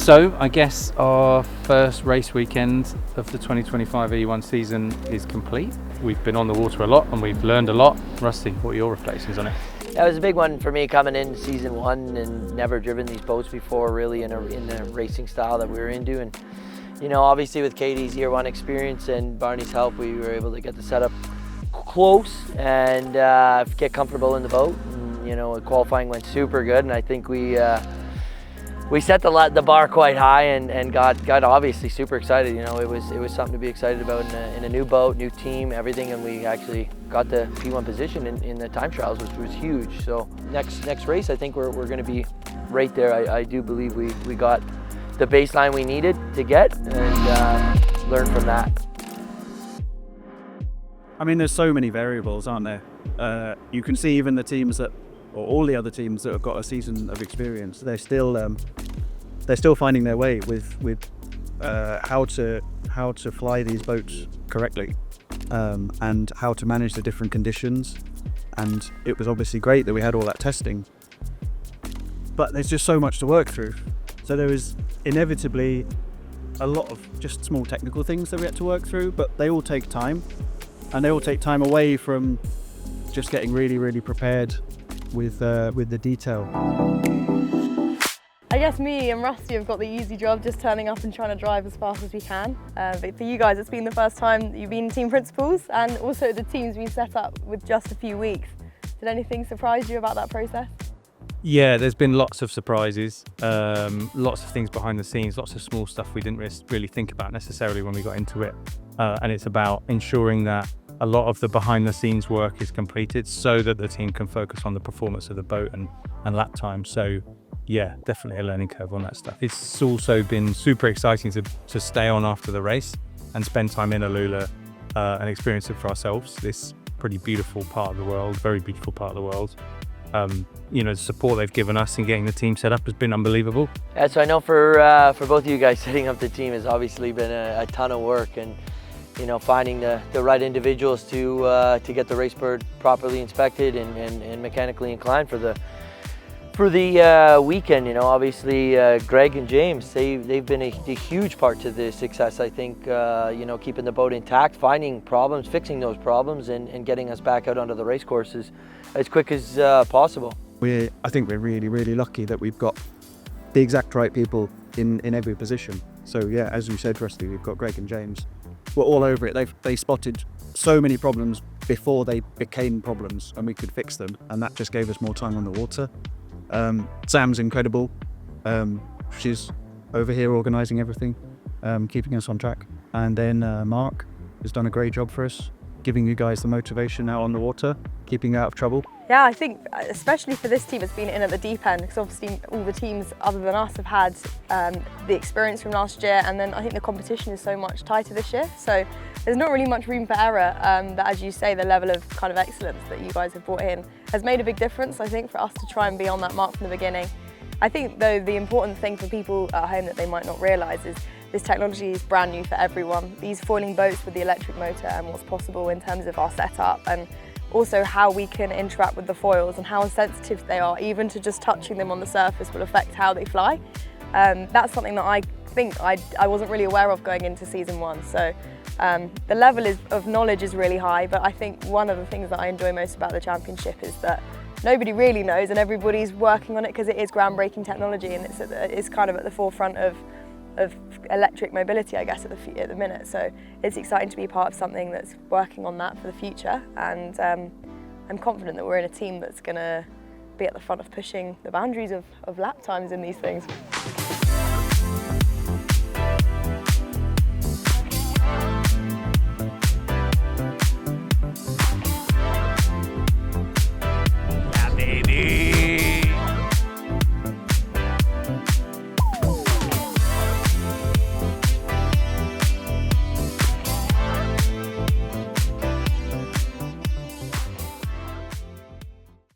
So I guess our first race weekend of the 2025 E1 season is complete. We've been on the water a lot and we've learned a lot. Rusty, what are your reflections on it? That was a big one for me coming in season one and never driven these boats before, really in the racing style that we were into. And you know, obviously with Catie's year one experience and Barney's help, we were able to get the setup close and get comfortable in the boat. And, you know, qualifying went super good, and I think we set the bar quite high and got obviously super excited. You know, it was something to be excited about in a new boat, new team, everything, and we actually got the P1 position in the time trials, which was huge. So next race, I think we're going to be right there. I do believe we got the baseline we needed to get and learn from that. I mean, there's so many variables, aren't there? You can see even the teams that, or all the other teams that have got a season of experience, they're still finding their way with how to fly these boats correctly, and how to manage the different conditions. And it was obviously great that we had all that testing, but there's just so much to work through. So there is inevitably a lot of just small technical things that we had to work through, but they all take time, and they all take time away from just getting really, really prepared with the detail. I guess me and Rusty have got the easy job, just turning up and trying to drive as fast as we can. But for you guys, it's been the first time you've been team principals, and also the team's been set up with just a few weeks. Did anything surprise you about that process? Yeah, there's been lots of surprises, lots of things behind the scenes, lots of small stuff we didn't really think about necessarily when we got into it. And it's about ensuring that a lot of the behind the scenes work is completed so that the team can focus on the performance of the boat and lap time. So yeah, definitely a learning curve on that stuff. It's also been super exciting to stay on after the race and spend time in AlUla and experience it for ourselves. This pretty beautiful part of the world, very beautiful part of the world. You know, the support they've given us in getting the team set up has been unbelievable. Yeah, so I know for both of you guys, setting up the team has obviously been a ton of work, and you know, finding the right individuals to get the race bird properly inspected and mechanically inclined for the weekend. You know, obviously Greg and James, they've been a huge part to the success. I think you know, keeping the boat intact, finding problems, fixing those problems, and getting us back out onto the race courses as quick as possible. I think we're really, really lucky that we've got the exact right people in every position. So yeah, as we said, Rusty, we've got Greg and James. We're all over it. They spotted so many problems before they became problems, and we could fix them, and that just gave us more time on the water. Sam's incredible. She's over here organising everything, keeping us on track. And then Mark has done a great job for us, giving you guys the motivation out on the water, keeping you out of trouble. Yeah, I think especially for this team, it's been in at the deep end, because obviously all the teams other than us have had the experience from last year, and then I think the competition is so much tighter this year, so there's not really much room for error. That, as you say, the level of kind of excellence that you guys have brought in has made a big difference, I think, for us to try and be on that mark from the beginning. I think, though, the important thing for people at home that they might not realise is this technology is brand new for everyone. These foiling boats with the electric motor and what's possible in terms of our setup, and also how we can interact with the foils and how sensitive they are, even to just touching them on the surface will affect how they fly. That's something that I think I wasn't really aware of going into season one. So the level of knowledge is really high, but I think one of the things that I enjoy most about the championship is that nobody really knows and everybody's working on it, because it is groundbreaking technology, and it's kind of at the forefront of electric mobility, I guess, at the minute. So it's exciting to be part of something that's working on that for the future, and I'm confident that we're in a team that's going to be at the front of pushing the boundaries of lap times in these things.